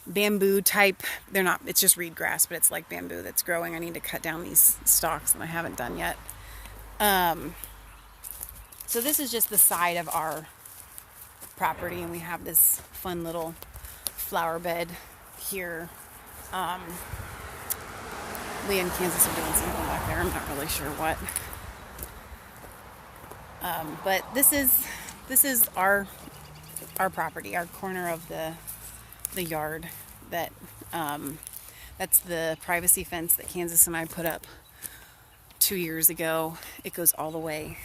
bamboo type. It's just reed grass, but it's like bamboo that's growing. I need to cut down these stalks, and I haven't done yet. So this is just the side of our property, and we have this fun little flower bed here. Leah and Kansas are doing something back there. I'm not really sure what. But this is our property, our corner of the yard. That's the privacy fence that Kansas and I put up 2 years ago. It goes all the way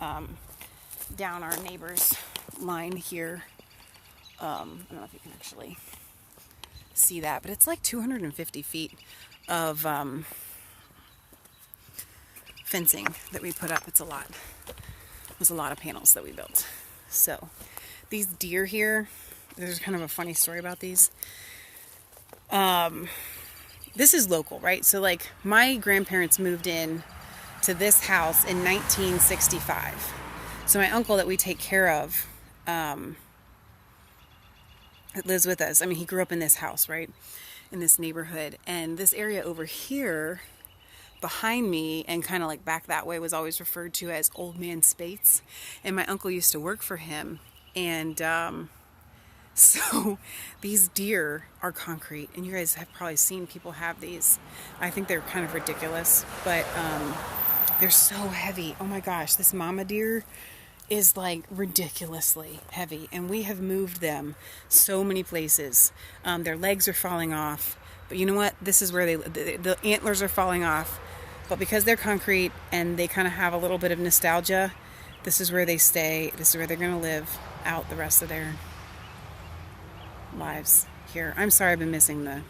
down our neighbor's line here. I don't know if you can actually see that, but it's like 250 feet of fencing that we put up. It's a lot. It was a lot of panels that we built. So these deer here, there's kind of a funny story about these. This is local, right? So like my grandparents moved in to this house in 1965. So my uncle that we take care of, lives with us. I mean, he grew up in this house, right? In this neighborhood. And this area over here behind me and kind of like back that way was always referred to as Old Man Spates. And my uncle used to work for him. And so these deer are concrete. And you guys have probably seen people have these. I think they're kind of ridiculous. But they're so heavy. Oh my gosh, this mama deer is like ridiculously heavy, and we have moved them so many places. Their legs are falling off, but you know what? This is where the antlers are falling off, but because they're concrete and they kind of have a little bit of nostalgia, This is where they stay. This is where they're going to live out the rest of their lives here. I'm sorry I've been missing the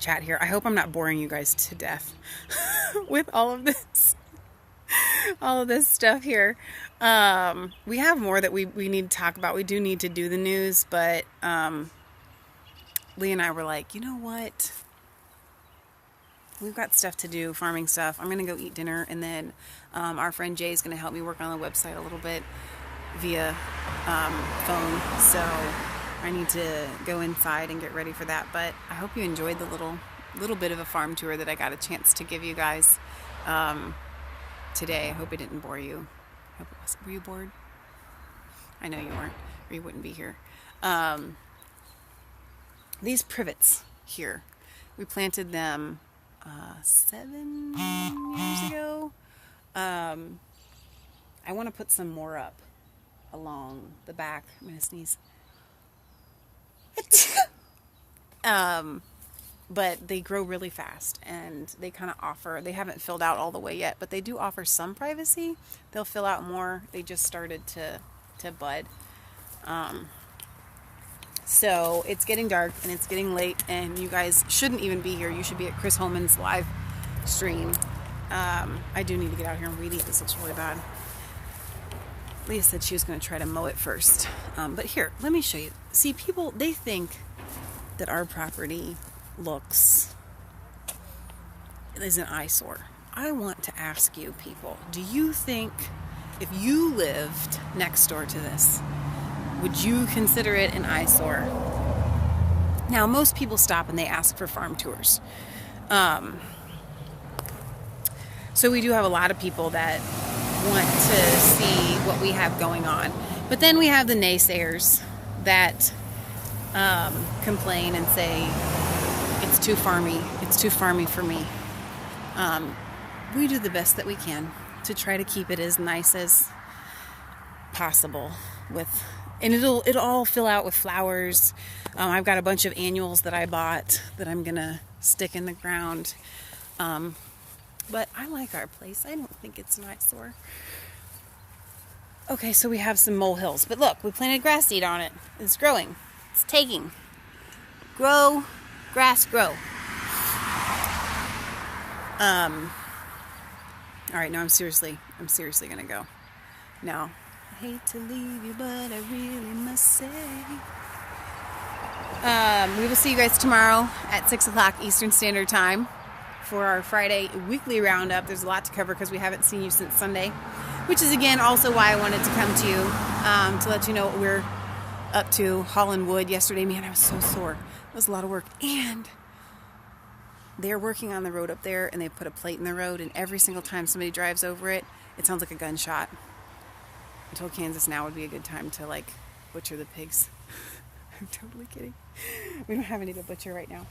chat here. I hope I'm not boring you guys to death with all of this stuff here. We have more that we need to talk about. We do need to do the news, but Lee and I were like, you know what? We've got stuff to do, farming stuff. I'm going to go eat dinner, and then our friend Jay is going to help me work on the website a little bit via phone. So I need to go inside and get ready for that. But I hope you enjoyed the little bit of a farm tour that I got a chance to give you guys today. I hope it didn't bore you. I hope it wasn't. Were you bored? I know you weren't, or you wouldn't be here. These privets here, we planted them 7 years ago. I want to put some more up along the back. I'm going to sneeze. But they grow really fast, and they kind of offer, they haven't filled out all the way yet, but they do offer some privacy. They'll fill out more. They just started to bud. So it's getting dark and it's getting late, and you guys shouldn't even be here. You should be at Chris Holman's live stream. I do need to get out here and weed eat. This looks really bad. Leah said she was going to try to mow it first. But here, let me show you. See, people, they think that our property is an eyesore. I want to ask you people, do you think if you lived next door to this, would you consider it an eyesore? Now, most people stop and they ask for farm tours. So we do have a lot of people that want to see what we have going on. But then we have the naysayers that complain and say, it's too farmy. It's too farmy for me. We do the best that we can to try to keep it as nice as possible and it'll all fill out with flowers. I've got a bunch of annuals that I bought that I'm gonna stick in the ground. But I like our place. I don't think it's an eyesore. Okay, so we have some molehills, but look, we planted grass seed on it. It's growing. It's taking. Grow, grass, grow. All right, no, I'm seriously gonna go. Now, I hate to leave you, but I really must say. We will see you guys tomorrow at 6 o'clock Eastern Standard Time for our Friday weekly roundup. There's a lot to cover because we haven't seen you since Sunday, which is again also why I wanted to come to you to let you know what we're up to. Hauling wood yesterday, man, I was so sore. It was a lot of work, and they're working on the road up there, and they put a plate in the road, and every single time somebody drives over it, it sounds like a gunshot. I told Kansas now would be a good time to like butcher the pigs. I'm totally kidding. We don't have any to butcher right now.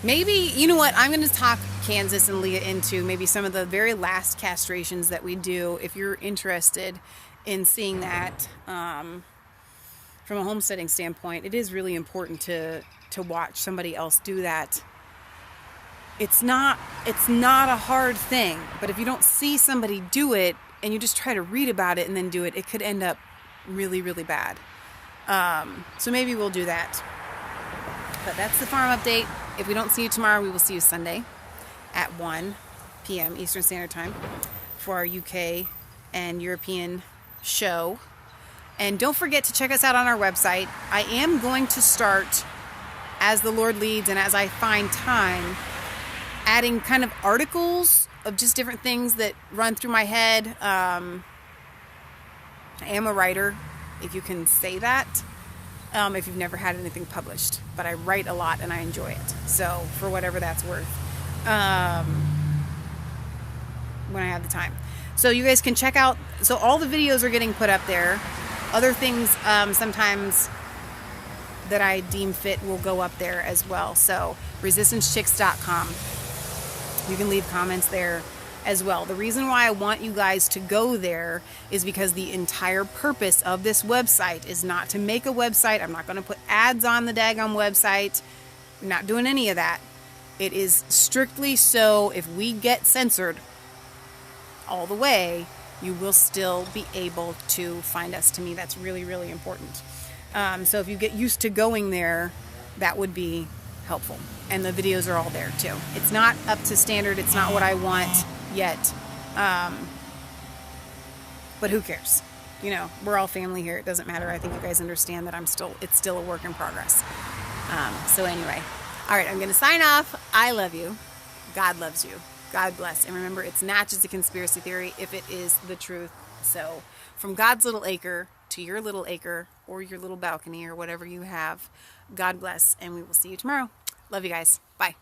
Maybe, you know what, I'm going to talk Kansas and Leah into maybe some of the very last castrations that we do. If you're interested in seeing that from a homesteading standpoint, it is really important to watch somebody else do that. It's not a hard thing, but if you don't see somebody do it and you just try to read about it and then do it, it could end up really, really bad. So maybe we'll do that. But that's the farm update. If we don't see you tomorrow, we will see you Sunday at 1 p.m. Eastern Standard Time for our UK and European show. And don't forget to check us out on our website. I am going to start, as the Lord leads and as I find time, adding kind of articles of just different things that run through my head. I am a writer, if you can say that, if you've never had anything published. But I write a lot and I enjoy it. So for whatever that's worth, when I have the time. So you guys can check out, so all the videos are getting put up there. Other things sometimes that I deem fit will go up there as well. So resistancechicks.com. You can leave comments there as well. The reason why I want you guys to go there is because the entire purpose of this website is not to make a website. I'm not going to put ads on the daggone website. I'm not doing any of that. It is strictly so if we get censored all the way, you will still be able to find us. To me, that's really, really important. So if you get used to going there, that would be helpful. And the videos are all there too. It's not up to standard. It's not what I want yet. But who cares? You know, we're all family here. It doesn't matter. I think you guys understand that it's still a work in progress. So anyway, all right, I'm going to sign off. I love you. God loves you. God bless. And remember, it's not just a conspiracy theory if it is the truth. So from God's little acre to your little acre or your little balcony or whatever you have, God bless. And we will see you tomorrow. Love you guys. Bye.